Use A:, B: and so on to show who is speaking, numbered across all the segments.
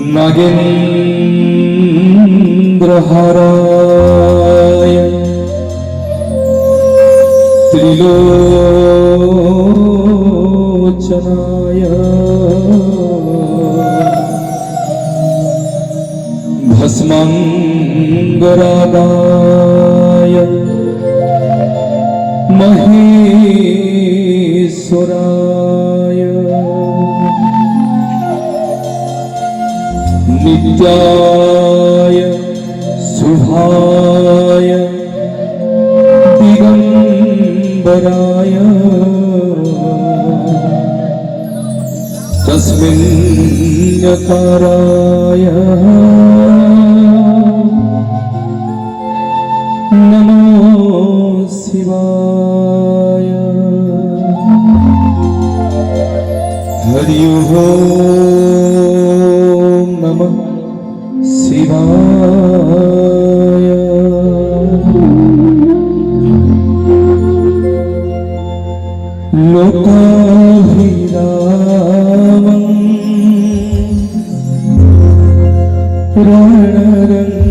A: नागेन्द्रहाराय त्रिलोचनाय भस्मांगरागाय महेश्वराय नित्याय शुभाय दिगंबराय तस्मिन्नकाराय नमो शिवाय। हरि ओम नमः शिवाय। लोकाभिरामं रणरङ्गधीरं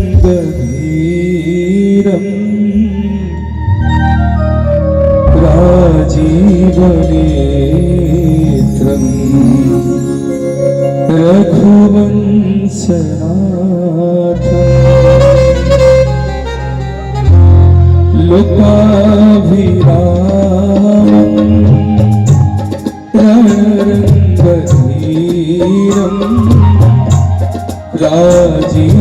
A: राजीवनेत्रं रघुवंशनाथं लोकाभिरामं रणरङ्गधीरं राजीवनेत्रं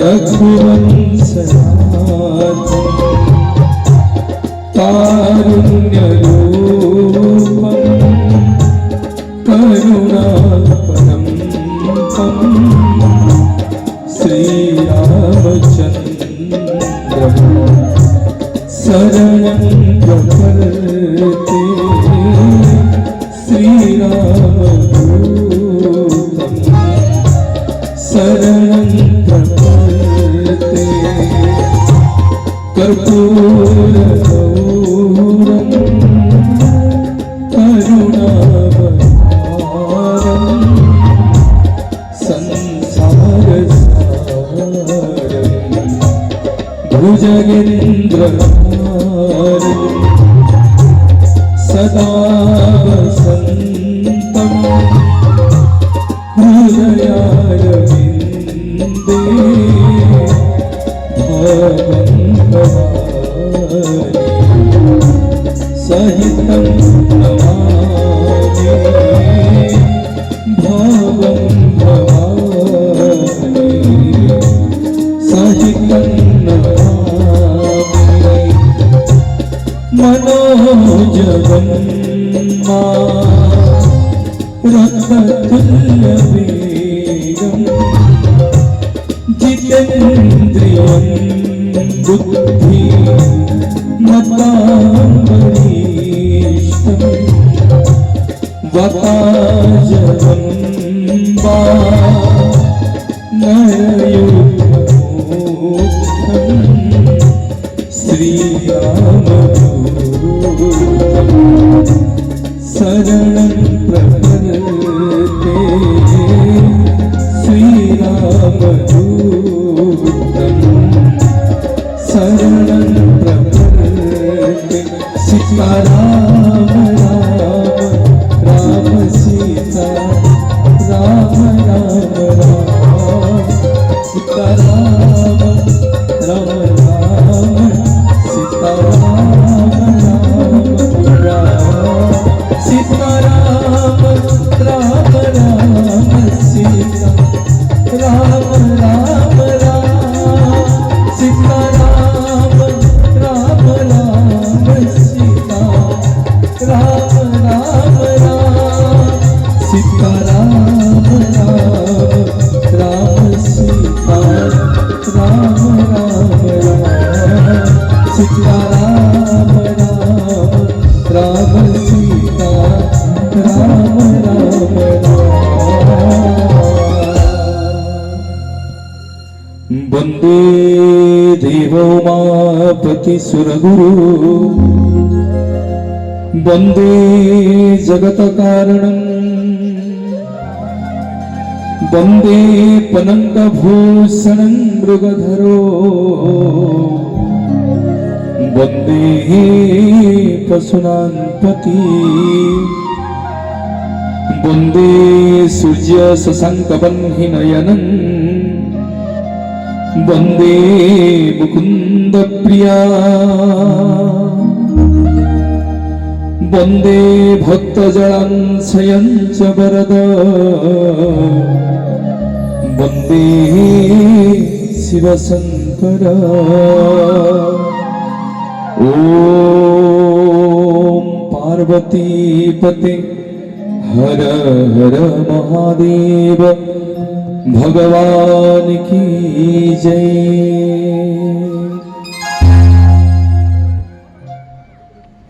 A: रघुवंशनाथं कारुण्यरूपं करुणापरं तं श्रीरामचन्द्रं शरणं प्रपद्ये। श्रीरामदूतं शरणं प्रपद्ये। कर्पूरगौरं करुणावतारं संसारसारं भुजगेन्द्रहारं सदा वसन्तं हृदयारविन्दे भावं भवानि सहितं नमामि भावं भवानि सहितं नमामि। मनोजवं रक्ततुल्यवेगं जितेन्द्रियं बुद्धिमतां वरिष्ठं वाताजवं वानरयुगमोक्षं श्रीरामदूतं शरणं प्रपद्ये। श्रीरामदूतं शरणं प्रपद्ये। सीताराम राम राम सीता राम राम राम सीताराम राम राम सीताराम राम राम सीताराम राम राम सीता राम राम राम सीताराम राम राम सीता राम राम राम सीताराम राम राम सीता राम राम राम सीताराम राम राम सीता राम राम राम। वंदे देवोमापति सुरगुरु वंदे जगत कारणं वंदे पनंगभूषण मृगधरो वंदे पशुनापति वंदे सूर्य शशांक नयनं वंदे मुकुंद प्रिया वंदे भक्तजलांशयं च वरद वंदे शिवशंकर ओम पार्वतीपते हर हर महादेव भगवान की जय।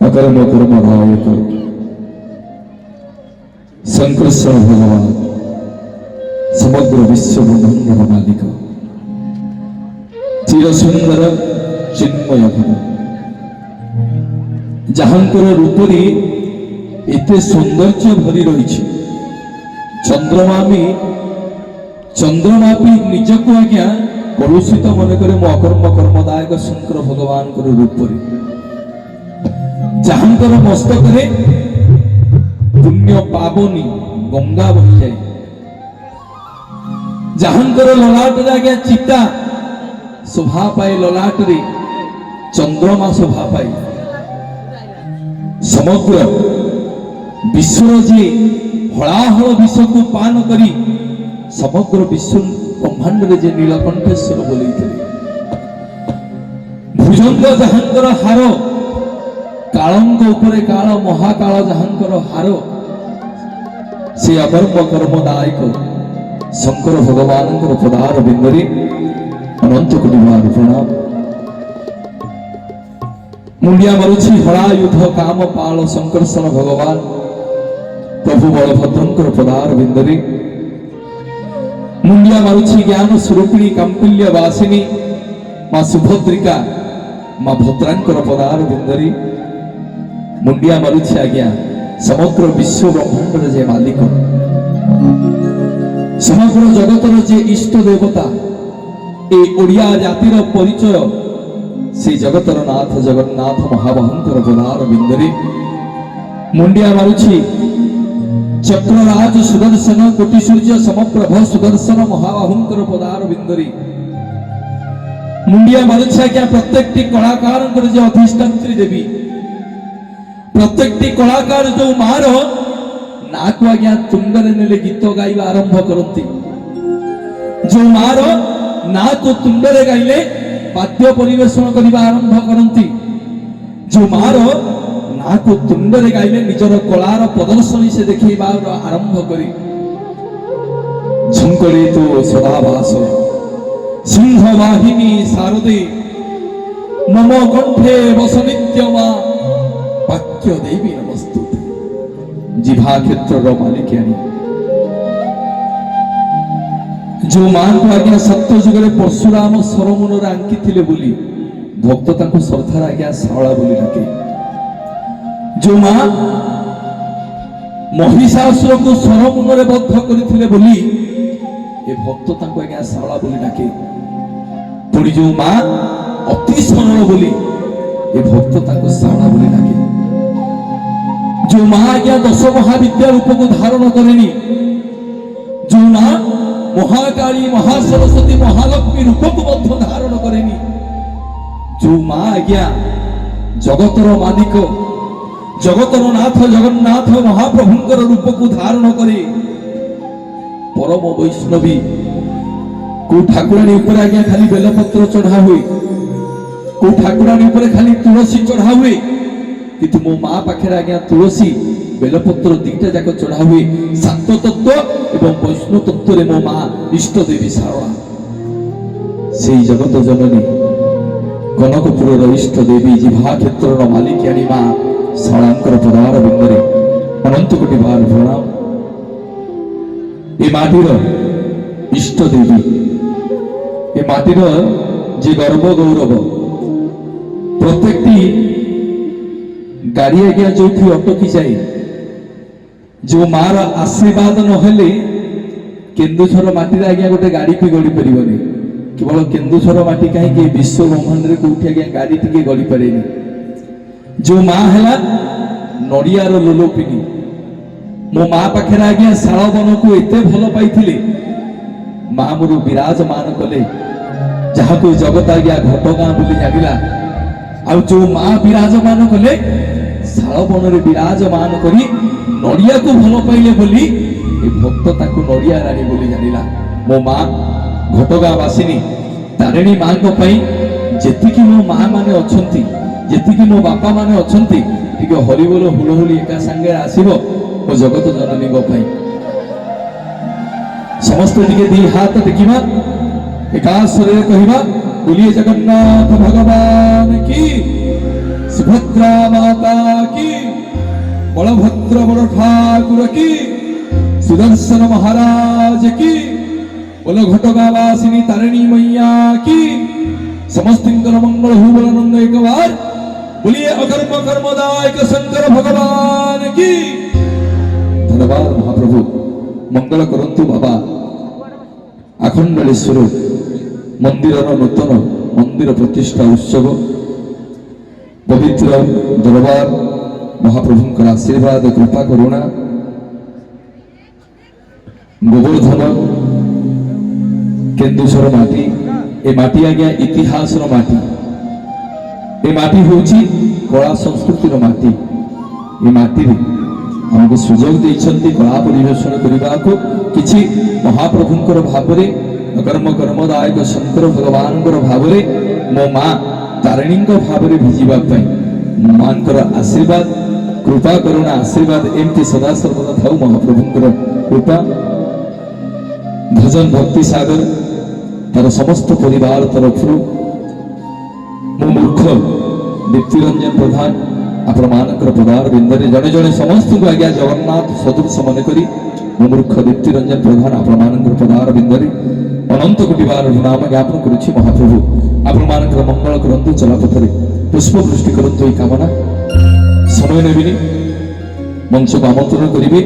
A: अकर्म कर्म भाव करो शंकरेश्वर भगवान समग्र विश्व ब्रह्मांडर मालिक चिर सुंदर चिन्मय घन जहांकर रूपरे एते सौंदर्य भरी रही चंद्रमा भी निजक आज्ञा कलुषित मन करे मो अकर्म कर्मदायक शंकर भगवान रूपरे जहांकर मस्तक रे पुण्य पावनी गंगा बही जाए जहांकर ललाट आज्ञा चिता शोभा पाए ललाट रे चंद्रमा शोभा पाए समग्र विश्व जे हलाहल विष को पान करी समग्र विश्व ब्रह्मांड रे जे नीलकंठेश्वर बोली भुजंग जहांकर हार कालंक उपरे काल महाकाल जहांकर हार से अकर्म कर्मदायक शंकर भगवान पदार बिंदरे अनंत कोटि प्रणाम। मुंडिया मारुछि हला युद्ध काम पाल शंकरसन भगवान प्रभु बलभद्रंकर पदार बिंदरे मुंडिया मारुछि ज्ञान स्वरूपिणी कांपिल्य वासिनी मां सुभद्रिका मां भद्रांकर पदार बिंदरे मुंडिया मारुछि आज्ञा समग्र विश्व ब्रह्मांड जे मालिक समग्र जगतर जे इष्ट देवता ए ओडिया जातिर परिचय से जगतर नाथ जगन्नाथ महाबहंकर पदार बिंदरे मुंडिया मारुछि चक्रराज सुदर्शन कोटि सूर्य समप्रभ सुदर्शन महाबहंकर पदार बिंदरे मुंडिया मारुछि आज्ञा प्रत्येकटी कलाकार जे अधिष्ठात्री देवी प्रत्येकटी कलाकार जो मार ना को आज्ञा तुंगरे नेले गीत गाइबा आरंभ करती जो मार ना को तुंगरे गाइले वाद्य परिवेषण करने आरंभ करती जो मार ना को तुंगरे गाइले निजर कलार प्रदर्शनी से देखा आरंभ करी झंकरे तो सदाभास सिंह वाहिनी शारदे मम कंठे वसनित्यमा वाक्य देवी नमस्तुते जिभा क्षेत्र मालिकियानी जो मां को आज्ञा सत्य जुगरे परशुराम सरमुनरे आंकी थिले बोली भक्त तांको श्रद्धार आज्ञा शावळा बोली डाके जो मां महिषासुर को सरमुनरे बद्ध करथिले बोली ए भक्त तांको आज्ञा शावळा बोली डाके पुणी जो मां अति सरल बोली ए भक्त तांको शावळा बोली डाके जो मां आज्ञा 10 महाविद्या रूप को धारण करेनी जो मां महाकाली महासरस्वती महालक्ष्मी रूप को मध्य धारण करेनी जो मां आज्ञा जगतर मालिक जगतर नाथ जगन्नाथ महाप्रभुंकर रूप को धारण करे परम वैष्णवी को ठाकुरानी ऊपर आज्ञा खाली बेलपत्र चढ़ा हुए को ठाकुरानी ऊपर खाली तुलसी चढ़ा हुए किंतु मो मां पाखे आज्ञा तुलसी बेलपत्र दीटा जाक चढ़ा हुए सात तत्व एवं वैष्णव तत्व रे मो मां इष्ट देवी सारला से जगत जननी कनकपुर इष्ट देवी जिभा क्षेत्र मालिकियानी मां शालांकर पदार बिंदरे अनंत कोटि बार प्रणाम। ए माटीर इष्ट देवी ए माटीर जे गर्व गौरव प्रत्येकटी गाड़ी आज्ञा जो अटकी जाए जो मार आशीर्वाद नहेले କେନ୍ଦୁଝର ମାଟିରେ ଆଜ୍ଞା ଗୋଟେ ଗାଡି ବି ଗଡି ପାରିବନି। କେବଳ କେନ୍ଦୁଝର ମାଟି କାହିଁକି ବିଶ୍ୱ ବ୍ରହ୍ମାଣ୍ଡରେ କୋଉଠି ଆଜ୍ଞା ଗାଡି ଟିକେ ଗଡି ପାରେନି। ଯୋଉ ମା ହେଲା ନଡିଆର ଲୋଲୋପିନି। ମୋ ମା ପାଖରେ ଆଜ୍ଞା ଶାଳ ବନକୁ ଏତେ ଭଲ ପାଇଥିଲେ, ମା ମୋର ବିରାଜମାନ କଲେ, ଯାହାକୁ ଜଗତ ଆଜ୍ଞା ଘଟଗାଁ ବୋଲି ଜାଣିଲା। ଆଉ ଯୋଉ ମା ବିରାଜମାନ କଲେ ଶାଳ ବନରେ ବିରାଜମାନ କରି ନଡିଆକୁ ଭଲ ପାଇଲେ ବୋଲି ଏ ଭକ୍ତ ତାକୁ ନଡିଆ ରାଣୀ ବୋଲି ଜାଣିଲା। ମୋ ମା ଘଟଗାଁ ବାସିନୀ ତାରିଣୀ ମାଙ୍କ ପାଇଁ ଯେତିକି ମୋ ମା ମାନେ ଅଛନ୍ତି, ଯେତିକି ମୋ ବାପା ମାନେ ଅଛନ୍ତି, ଟିକେ ହରିବୋଲ ହୁଳହୁଳି ଏକା ସାଙ୍ଗରେ ଆସିବ ମୋ ଜଗତ ଜନନୀଙ୍କ ପାଇଁ। ସମସ୍ତେ ଟିକେ ଦି ହାତ ଦେଖିବା, ଏକା ସ୍ୱରରେ କହିବା, ବୋଲିଏ ଜଗନ୍ନାଥ ଭଗବାନ କି, ସୁଭଦ୍ରା ମାତା କି, ବଳଭଦ୍ର ବଡ଼ ଠାକୁର କି, ସୁଦର୍शन महाराज की, बोलो घटगां वासिनी तारिणी मैया की। समस्तिंकर मंगल हो बोलानंद एक बार बोलिए अकर्म कर्मदायक शंकर भगवान की। धन्यवाद महाप्रभु, मंगल करंतु बाबा आखंडलेश्वर मंदिर नूतन मंदिर प्रतिष्ठा उत्सव पवित्र दरबार महाप्रभुंकर आशीर्वाद कृपा करुणा गोवर्धन केन्दुझर माटी ए माटी आज्ञा इतिहास माटी ए माटी होची कला संस्कृतिर माटी। ए माटी हमको सुजोग देइछन्ति कला परिवेषण करिबाको किछि महाप्रभुंकर भावरे कर्म कर्मदायक शंकर भगवानकर भावरे मो मां तारिणींकर भावरे भिजिबा पई मानकर आशीर्वाद कृपा करुणा आशीर्वाद एमती सदा सर्वदा थाउ महाप्रभुंकर कृपा। भजन भक्ति सागर तार समस्त परिवार तरफ मो मूर्ख दीप्ति रंजन प्रधान आपण मानकर पदार बिंदरे जड़े जड़े समस्त को आज्ञा जगन्नाथ सदृश मन करी मो मूर्ख दीप्ति रंजन प्रधान आपण मानकर पदार बिंदरे अनंत कोटि बार नाम ज्ञापन करुछि। महाप्रभु आपण मानकर मंगल करंतु, चलापथरे पुष्प वृष्टि करंतु। कामना समय नेबिनी मंच को आमंत्रण करिवे।